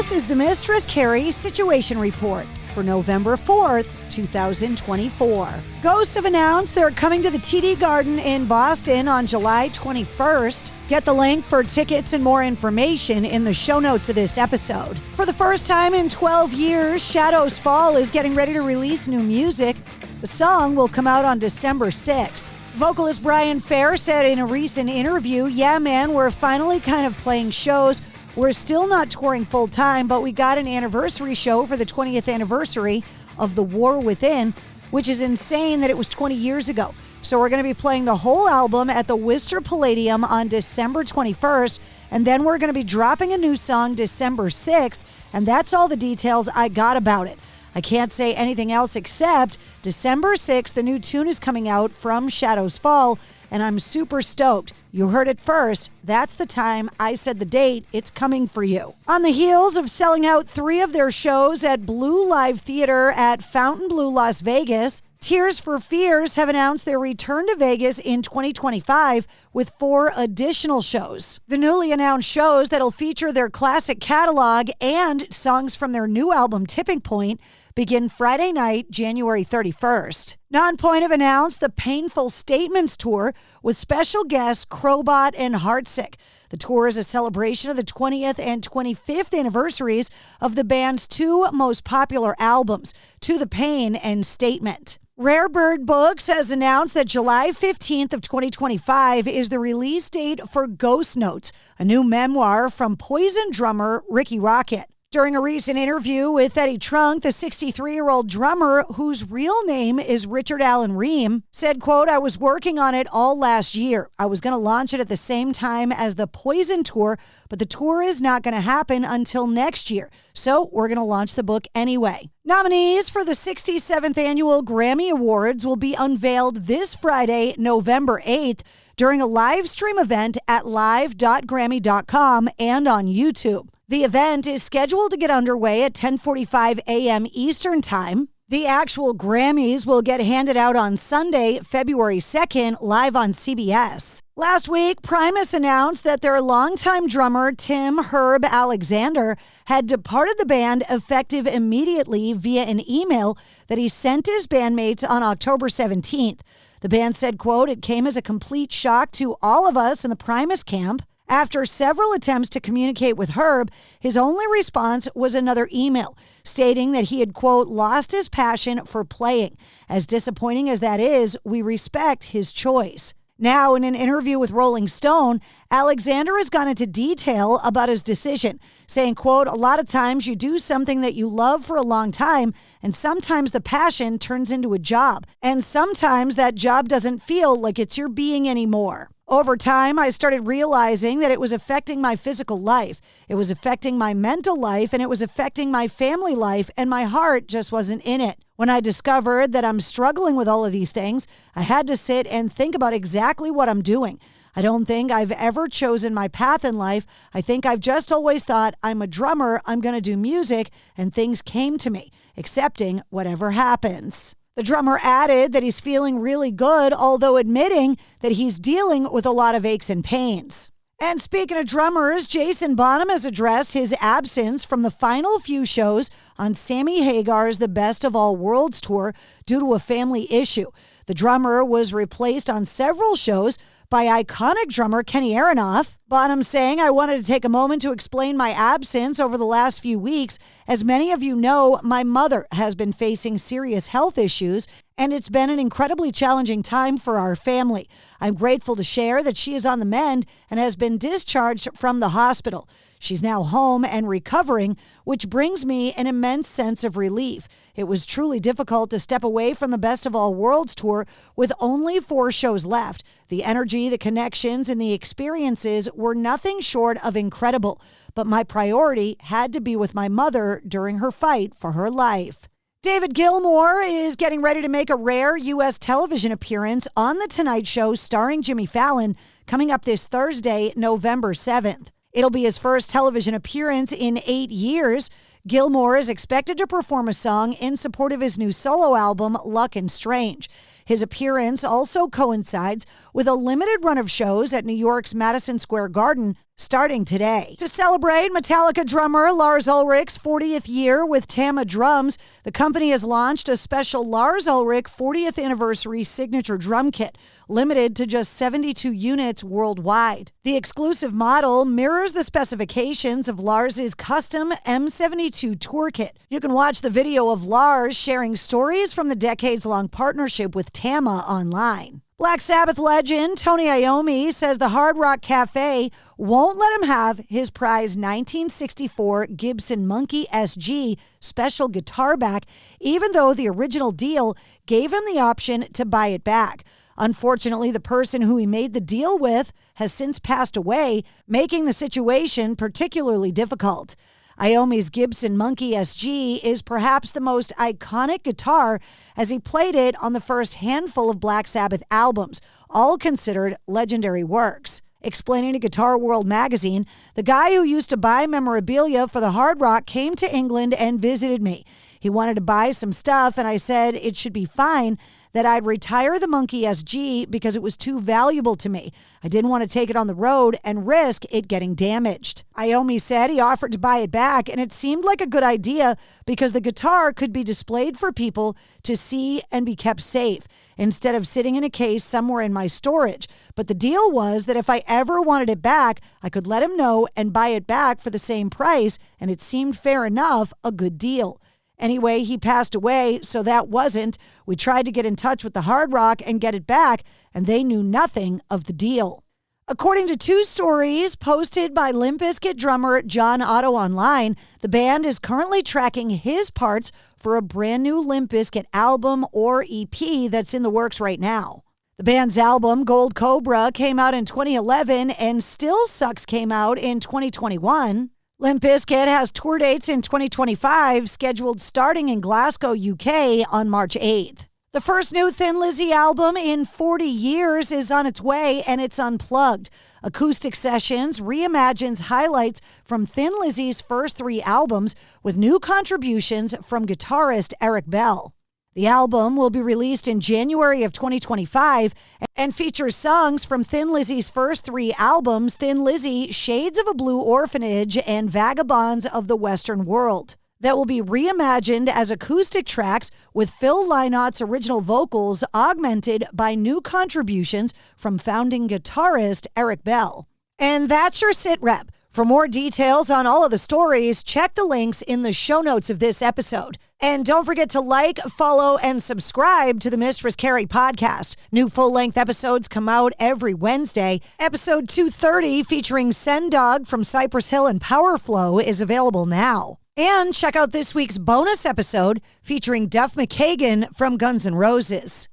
This is the Mistress Carrie Situation Report for November 4th, 2024. Ghosts have announced they're coming to the TD Garden in Boston on July 21st. Get the link for tickets and more information in the show notes of this episode. For the first time in 12 years, Shadows Fall is getting ready to release new music. The song will come out on December 6th. Vocalist Brian Fair said in a recent interview, "Yeah, man, we're finally kind of playing shows. We're still not touring full time, but we got an anniversary show for the 20th anniversary of The War Within, which is insane that it was 20 years ago. So we're going to be playing the whole album at the Worcester Palladium on December 21st, and then we're going to be dropping a new song December 6th, and that's all the details I got about it. I can't say anything else except December 6th, the new tune is coming out from Shadows Fall, and I'm super stoked. You heard it first. That's the time. I said the date. It's coming for you." On the heels of selling out 3 of their shows at Blue Live Theater at Fontainebleau, Las Vegas, Tears for Fears have announced their return to Vegas in 2025 with 4 additional shows. The newly announced shows that'll feature their classic catalog and songs from their new album Tipping Point begin Friday night, January 31st. Nonpoint have announced the Painful Statements Tour with special guests Crowbot and Heartsick. The tour is a celebration of the 20th and 25th anniversaries of the band's 2 most popular albums, To the Pain and Statement. Rare Bird Books has announced that July 15th of 2025 is the release date for Ghost Notes, a new memoir from Poison drummer Rikki Rockett. During a recent interview with Eddie Trunk, the 63-year-old drummer, whose real name is Richard Allen Ream, said, quote, "I was working on it all last year. I was going to launch it at the same time as the Poison tour, but the tour is not going to happen until next year. So we're going to launch the book anyway." Nominees for the 67th Annual Grammy Awards will be unveiled this Friday, November 8th, during a live stream event at live.grammy.com and on YouTube. The event is scheduled to get underway at 10:45 a.m. Eastern Time. The actual Grammys will get handed out on Sunday, February 2nd, live on CBS. Last week, Primus announced that their longtime drummer, Tim "Herb" Alexander, had departed the band effective immediately via an email that he sent his bandmates on October 17th. The band said, quote, "It came as a complete shock to all of us in the Primus camp. After several attempts to communicate with Herb, his only response was another email stating that he had, quote, lost his passion for playing. As disappointing as that is, we respect his choice." Now, in an interview with Rolling Stone, Alexander has gone into detail about his decision, saying, quote, "A lot of times you do something that you love for a long time, and sometimes the passion turns into a job, and sometimes that job doesn't feel like it's your being anymore. Over time, I started realizing that it was affecting my physical life. It was affecting my mental life, and it was affecting my family life, and my heart just wasn't in it. When I discovered that I'm struggling with all of these things, I had to sit and think about exactly what I'm doing. I don't think I've ever chosen my path in life. I think I've just always thought, I'm a drummer, I'm going to do music, and things came to me, accepting whatever happens." The drummer added that he's feeling really good, although admitting that he's dealing with a lot of aches and pains. And speaking of drummers, Jason Bonham has addressed his absence from the final few shows on Sammy Hagar's The Best of All Worlds tour due to a family issue. The drummer was replaced on several shows by iconic drummer Kenny Aronoff. Bonham saying, "I wanted to take a moment to explain my absence over the last few weeks. As many of you know, my mother has been facing serious health issues, and it's been an incredibly challenging time for our family. I'm grateful to share that she is on the mend and has been discharged from the hospital. She's now home and recovering, which brings me an immense sense of relief. It was truly difficult to step away from the Best of All Worlds tour with only 4 shows left. The energy, the connections, and the experiences were nothing short of incredible. But my priority had to be with my mother during her fight for her life." David Gilmour is getting ready to make a rare U.S. television appearance on The Tonight Show starring Jimmy Fallon coming up this Thursday, November 7th. It'll be his first television appearance in 8 years. Gilmour is expected to perform a song in support of his new solo album, Luck and Strange. His appearance also coincides with a limited run of shows at New York's Madison Square Garden starting today. To celebrate Metallica drummer Lars Ulrich's 40th year with Tama Drums, the company has launched a special Lars Ulrich 40th anniversary signature drum kit, limited to just 72 units worldwide. The exclusive model mirrors the specifications of Lars's custom M72 tour kit. You can watch the video of Lars sharing stories from the decades-long partnership with Tama online. Black Sabbath legend Tony Iommi says the Hard Rock Cafe won't let him have his prized 1964 Gibson Monkey SG special guitar back, even though the original deal gave him the option to buy it back. Unfortunately, the person who he made the deal with has since passed away, making the situation particularly difficult. Iommi's Gibson Monkey SG is perhaps the most iconic guitar, as he played it on the first handful of Black Sabbath albums, all considered legendary works. Explaining to Guitar World magazine, the guy who used to buy memorabilia for the Hard Rock came to England and visited me. He wanted to buy some stuff, and I said it should be fine, that I'd retire the Monkey SG because it was too valuable to me. I didn't want to take it on the road and risk it getting damaged. Iommi said he offered to buy it back, and it seemed like a good idea because the guitar could be displayed for people to see and be kept safe instead of sitting in a case somewhere in my storage. But the deal was that if I ever wanted it back, I could let him know and buy it back for the same price, and it seemed fair enough, a good deal. Anyway, he passed away, so that wasn't. We tried to get in touch with the Hard Rock and get it back, and they knew nothing of the deal. According to two stories posted by Limp Bizkit drummer John Otto online, the band is currently tracking his parts for a brand new Limp Bizkit album or EP that's in the works right now. The band's album, Gold Cobra, came out in 2011, and Still Sucks came out in 2021. Limp Bizkit has tour dates in 2025 scheduled starting in Glasgow, UK on March 8th. The first new Thin Lizzy album in 40 years is on its way, and it's unplugged. Acoustic Sessions reimagines highlights from Thin Lizzy's first 3 albums with new contributions from guitarist Eric Bell. The album will be released in January of 2025 and features songs from Thin Lizzy's first 3 albums, Thin Lizzy, Shades of a Blue Orphanage, and Vagabonds of the Western World, that will be reimagined as acoustic tracks with Phil Lynott's original vocals augmented by new contributions from founding guitarist Eric Bell. And that's your sit rep. For more details on all of the stories, check the links in the show notes of this episode. And don't forget to like, follow, and subscribe to the Mistress Carrie Podcast. New full-length episodes come out every Wednesday. Episode 230, featuring Sen Dog from Cypress Hill and Power Flow, is available now. And check out this week's bonus episode featuring Duff McKagan from Guns N' Roses.